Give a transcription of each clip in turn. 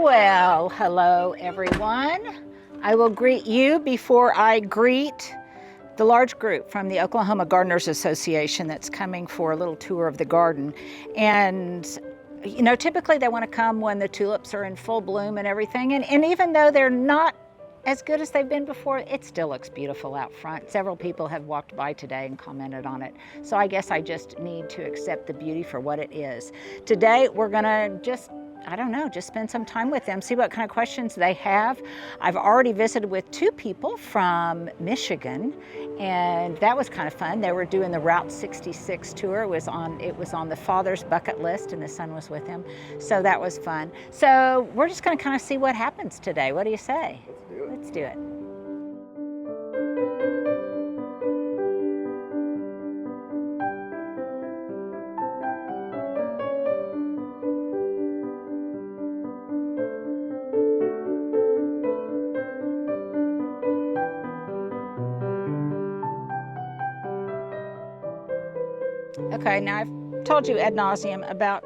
Well, hello everyone. I will greet you before I greet the large group from the Oklahoma Gardeners Association that's coming for a little tour of the garden. And you know, typically they want to come when the tulips are in full bloom and everything. And even though they're not as good as they've been before, it still looks beautiful out front. Several people have walked by today and commented on it. So I guess I just need to accept the beauty for what it is. Today we're gonna just spend some time with them, see what kind of questions they have. I've already visited with two people from Michigan, and that was kind of fun. They were doing the Route 66 tour. It was on the father's bucket list, and the son was with him. So that was fun. So we're just gonna kind of see what happens today. What do you say? Let's do it. Okay, now I've told you ad nauseum about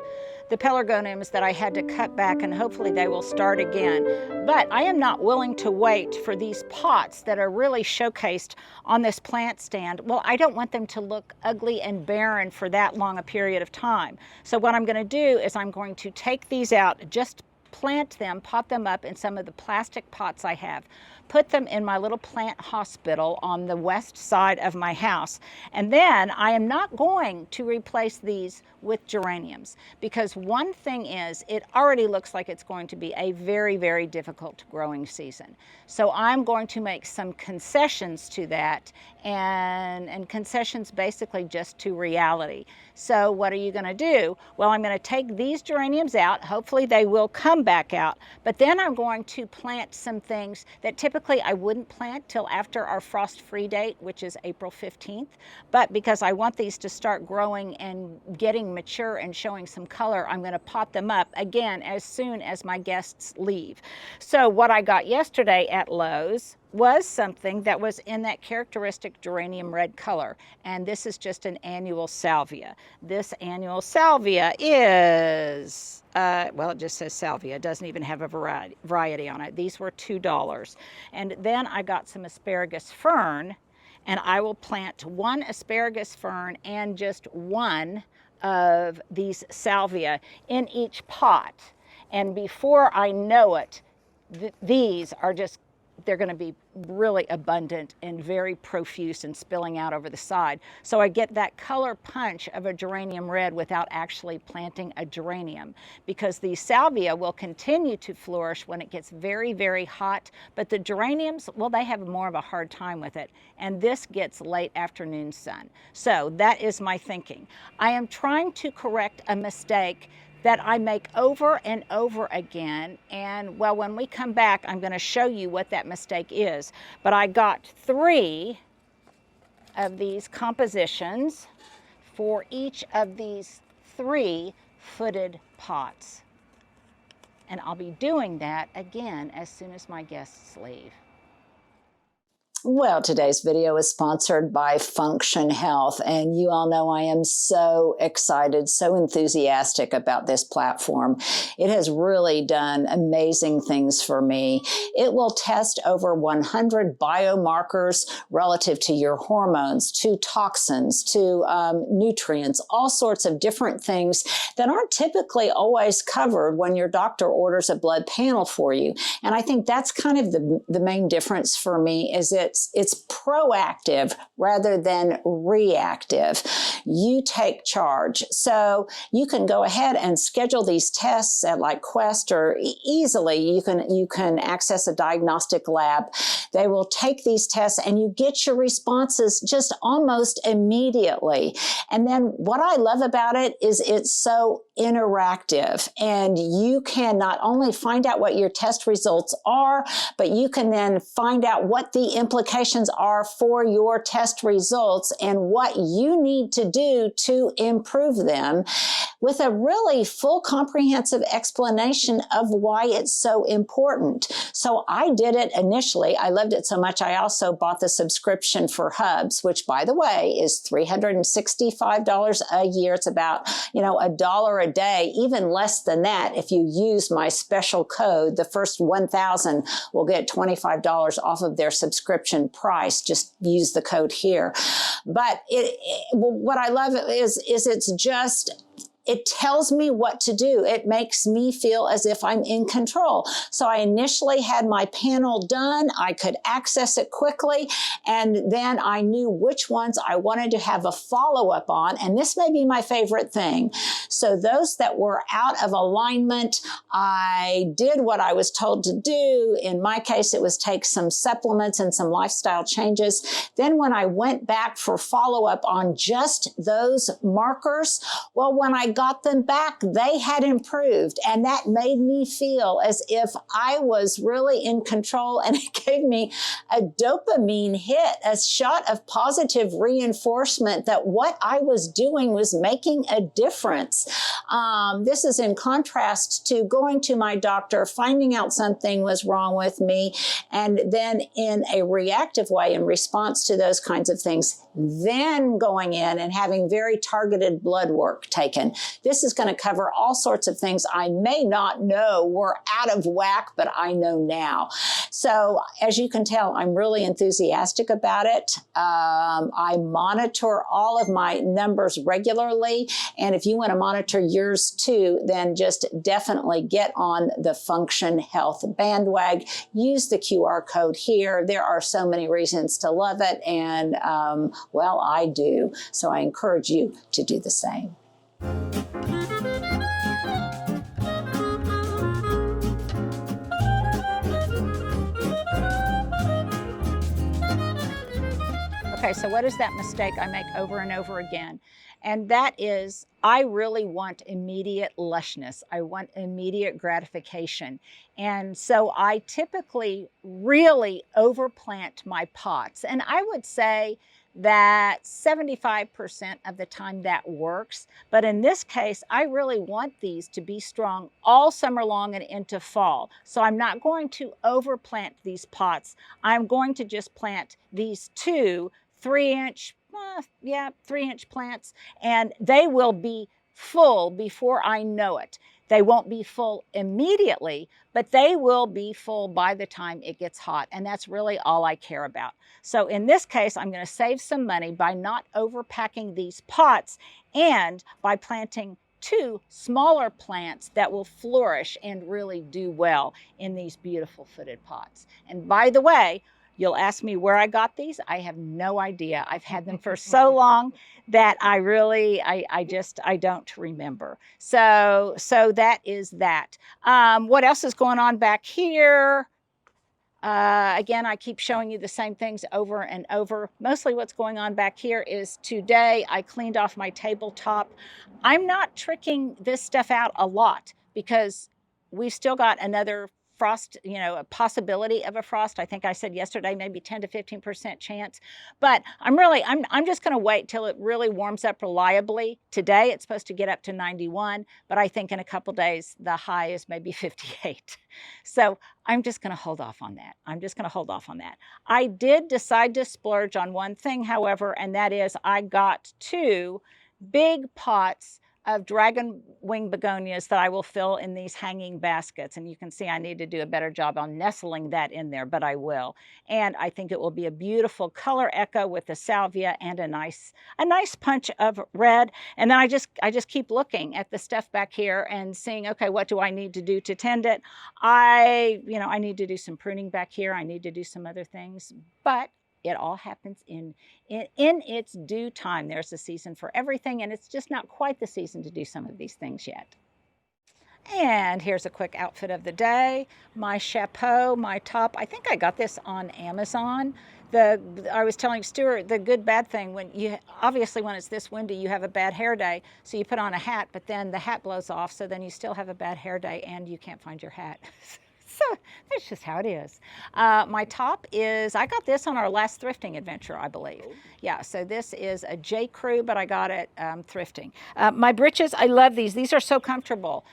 the pelargoniums that I had to cut back, and hopefully they will start again. But I am not willing to wait for these pots that are really showcased on this plant stand. Well, I don't want them to look ugly and barren for that long a period of time. So what I'm going to do is I'm going to take these out, just plant them, pot them up in some of the plastic pots I have, put them in my little plant hospital on the west side of my house. And then I am not going to replace these with geraniums, because one thing is, it already looks like it's going to be a very, very difficult growing season. So I'm going to make some concessions to that, and concessions basically just to reality. So what are you going to do? Well, I'm going to take these geraniums out. Hopefully they will come back out, but then I'm going to plant some things that typically I wouldn't plant till after our frost-free date, which is April 15th. But because I want these to start growing and getting mature and showing some color, I'm going to pot them up again as soon as my guests leave. So what I got yesterday at Lowe's was something that was in that characteristic geranium red color, and this is just an annual salvia. This annual salvia is, well, it just says salvia. It doesn't even have a variety on it. These were $2. And then I got some asparagus fern, and I will plant one asparagus fern and just one of these salvia in each pot. And before I know it, these are just, they're going to be really abundant and very profuse and spilling out over the side. So I get that color punch of a geranium red without actually planting a geranium, because the salvia will continue to flourish when it gets very, very hot. But the geraniums, well, they have more of a hard time with it. And this gets late afternoon sun. So that is my thinking. I am trying to correct a mistake that I make over and over again. And well, when we come back, I'm going to show you what that mistake is. But I got 3 of these compositions for each of these 3 footed pots. And I'll be doing that again as soon as my guests leave. Well, today's video is sponsored by Function Health, and you all know I am so excited, so enthusiastic about this platform. It has really done amazing things for me. It will test over 100 biomarkers relative to your hormones, to toxins, to nutrients, all sorts of different things that aren't typically always covered when your doctor orders a blood panel for you. And I think that's kind of the main difference for me, is it's proactive rather than reactive. You take charge. So you can go ahead and schedule these tests at like Quest, or easily you can access a diagnostic lab. They will take these tests and you get your responses just almost immediately. And then what I love about it is it's so interactive, and you can not only find out what your test results are, but you can then find out what the implications are for your test results and what you need to do to improve them, with a really full comprehensive explanation of why it's so important. So I did it initially. I loved it so much, I also bought the subscription for Hubs, which, by the way, is $365 a year. It's about, $1 $1 a day, even less than that. If you use my special code, the first 1,000 will get $25 off of their subscription price. Just use the code here. But what I love is it's just, it tells me what to do. It makes me feel as if I'm in control. So I initially had my panel done. I could access it quickly. And then I knew which ones I wanted to have a follow-up on. And this may be my favorite thing. So those that were out of alignment, I did what I was told to do. In my case, it was take some supplements and some lifestyle changes. Then when I went back for follow-up on just those markers, well, when I got them back, they had improved. And that made me feel as if I was really in control. And it gave me a dopamine hit, a shot of positive reinforcement that what I was doing was making a difference. This is in contrast to going to my doctor, finding out something was wrong with me, and then in a reactive way, in response to those kinds of things, then going in and having very targeted blood work taken. This is going to cover all sorts of things I may not know were out of whack, but I know now. So as you can tell, I'm really enthusiastic about it. I monitor all of my numbers regularly. And if you want to monitor yours too, then just definitely get on the Function Health bandwagon. Use the QR code here. There are so many reasons to love it. And well, I do. So I encourage you to do the same. Okay, so what is that mistake I make over and over again? And that is, I really want immediate lushness. I want immediate gratification. And so I typically really overplant my pots. And I would say that 75% of the time that works. But in this case, I really want these to be strong all summer long and into fall. So I'm not going to overplant these pots. I'm going to just plant these 2 3-inch, 3-inch plants, and they will be full before I know it. They won't be full immediately, but they will be full by the time it gets hot, and that's really all I care about. So in this case, I'm going to save some money by not overpacking these pots and by planting 2 smaller plants that will flourish and really do well in these beautiful footed pots. And by the way, you'll ask me where I got these. I have no idea. I've had them for so long that I don't remember. So that is that. What else is going on back here? Again, I keep showing you the same things over and over. Mostly what's going on back here is today I cleaned off my tabletop. I'm not tricking this stuff out a lot because we've still got another frost, a possibility of a frost. I think I said yesterday, maybe 10 to 15% chance. But I'm just going to wait till it really warms up reliably. Today, it's supposed to get up to 91, but I think in a couple days, the high is maybe 58. So I'm just going to hold off on that. I did decide to splurge on one thing, however, and that is I got 2 big pots of dragon wing begonias that I will fill in these hanging baskets. And you can see I need to do a better job on nestling that in there, but I will. And I think it will be a beautiful color echo with the salvia and a nice punch of red. And then I just keep looking at the stuff back here and seeing, okay, what do I need to do to tend it? I need to do some pruning back here. I need to do some other things, but it all happens in its due time. There's a season for everything, and it's just not quite the season to do some of these things yet. And here's a quick outfit of the day. My chapeau, my top. I think I got this on Amazon. I was telling Stuart the good bad thing, when it's this windy, you have a bad hair day, so you put on a hat, but then the hat blows off, so then you still have a bad hair day and you can't find your hat. So that's just how it is. My top is, I got this on our last thrifting adventure, I believe. Yeah, so this is a J. Crew, but I got it thrifting. My breeches, I love these. These are so comfortable.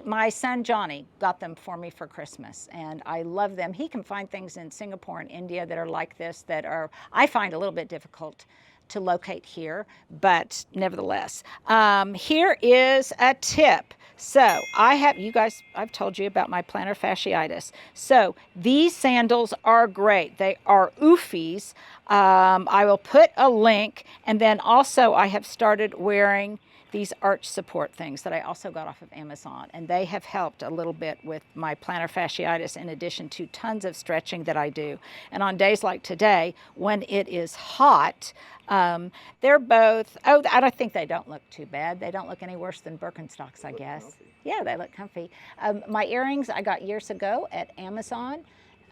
My son Johnny got them for me for Christmas, and I love them. He can find things in Singapore and India that are like this, that are, I find, a little bit difficult to locate here, but nevertheless. Here is a tip. So I've told you about my plantar fasciitis. So these sandals are great. They are oofies. I will put a link, and then also I have started wearing these arch support things that I also got off of Amazon, and they have helped a little bit with my plantar fasciitis in addition to tons of stretching that I do. And on days like today, when it is hot, they're both, I think they don't look too bad. They don't look any worse than Birkenstocks, I guess. Comfy. Yeah, they look comfy. My earrings I got years ago at Amazon.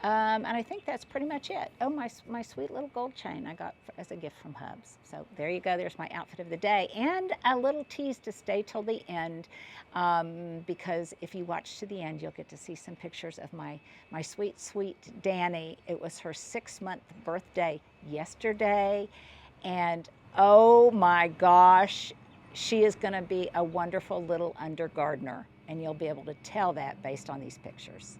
And I think that's pretty much it. Oh, my sweet little gold chain I got as a gift from Hubs. So there you go. There's my outfit of the day. And a little tease to stay till the end, because if you watch to the end, you'll get to see some pictures of my sweet, sweet Danny. It was her 6-month birthday yesterday. And oh my gosh, she is going to be a wonderful little undergardener. And you'll be able to tell that based on these pictures.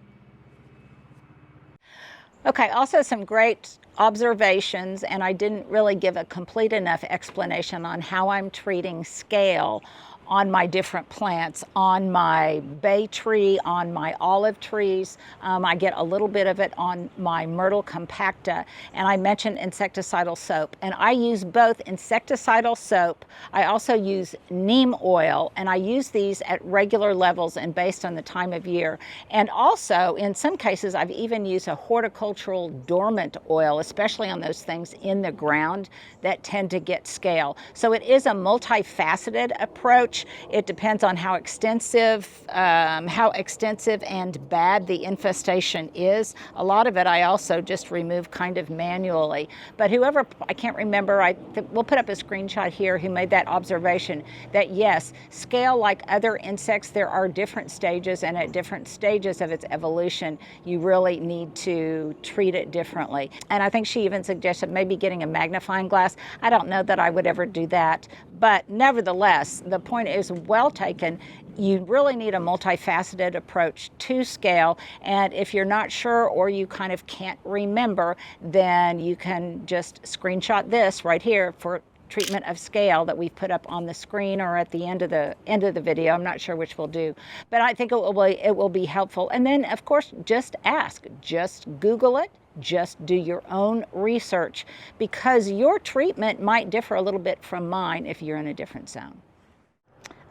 Okay, also some great observations, and I didn't really give a complete enough explanation on how I'm treating scale on my different plants, on my bay tree, on my olive trees. I get a little bit of it on my myrtle compacta, and I mentioned insecticidal soap. And I use both insecticidal soap, I also use neem oil, and I use these at regular levels and based on the time of year. And also, in some cases, I've even used a horticultural dormant oil, especially on those things in the ground that tend to get scale. So it is a multifaceted approach. It depends on how extensive and bad the infestation is. A lot of it I also just remove kind of manually. But whoever, I can't remember, we'll put up a screenshot here, who made that observation that yes, scale, like other insects, there are different stages, and at different stages of its evolution, you really need to treat it differently. And I think she even suggested maybe getting a magnifying glass. I don't know that I would ever do that, but nevertheless, the point is well taken. You really need a multifaceted approach to scale, and if you're not sure or you kind of can't remember, then you can just screenshot this right here for treatment of scale that we've put up on the screen or at the end of the video. I'm not sure which we'll do, but I think it will be helpful. And then of course, just ask, just Google it. Just do your own research, because your treatment might differ a little bit from mine if you're in a different zone.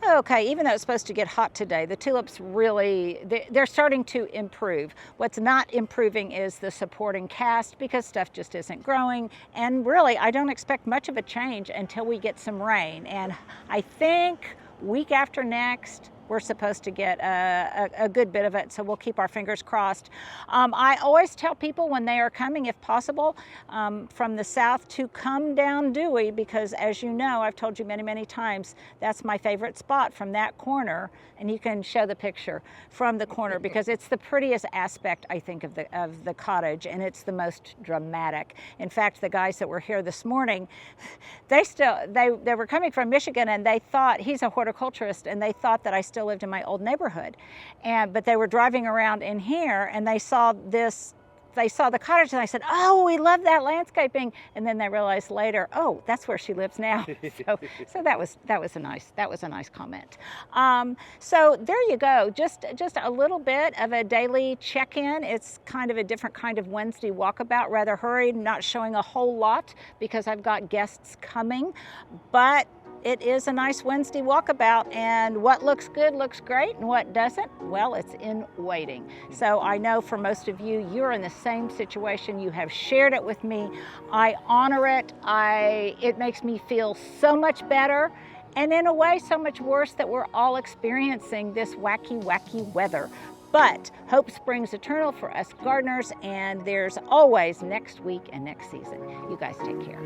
Okay, even though it's supposed to get hot today, the tulips really, they're starting to improve. What's not improving is the supporting cast, because stuff just isn't growing. And really, I don't expect much of a change until we get some rain. And I think week after next, we're supposed to get a good bit of it, so we'll keep our fingers crossed. I always tell people when they are coming, if possible, from the south to come down Dewey, because as you know, I've told you many, many times, that's my favorite spot from that corner, and you can show the picture from the corner, because it's the prettiest aspect, I think, of the cottage, and it's the most dramatic. In fact, the guys that were here this morning, they were coming from Michigan, and they thought, he's a horticulturist, and they thought that I still lived in my old neighborhood, but they were driving around in here and they saw the cottage, and I said, oh, we love that landscaping, and then they realized later, oh, that's where she lives now. so that was a nice comment. So there you go, just a little bit of a daily check-in. It's kind of a different kind of Wednesday walkabout, rather hurried, not showing a whole lot because I've got guests coming, but it is a nice Wednesday walkabout, and what looks good looks great, and what doesn't, well, it's in waiting. So I know for most of you, you're in the same situation. You have shared it with me. I honor it. It makes me feel so much better, and in a way, so much worse that we're all experiencing this wacky, wacky weather. But hope springs eternal for us gardeners, and there's always next week and next season. You guys take care.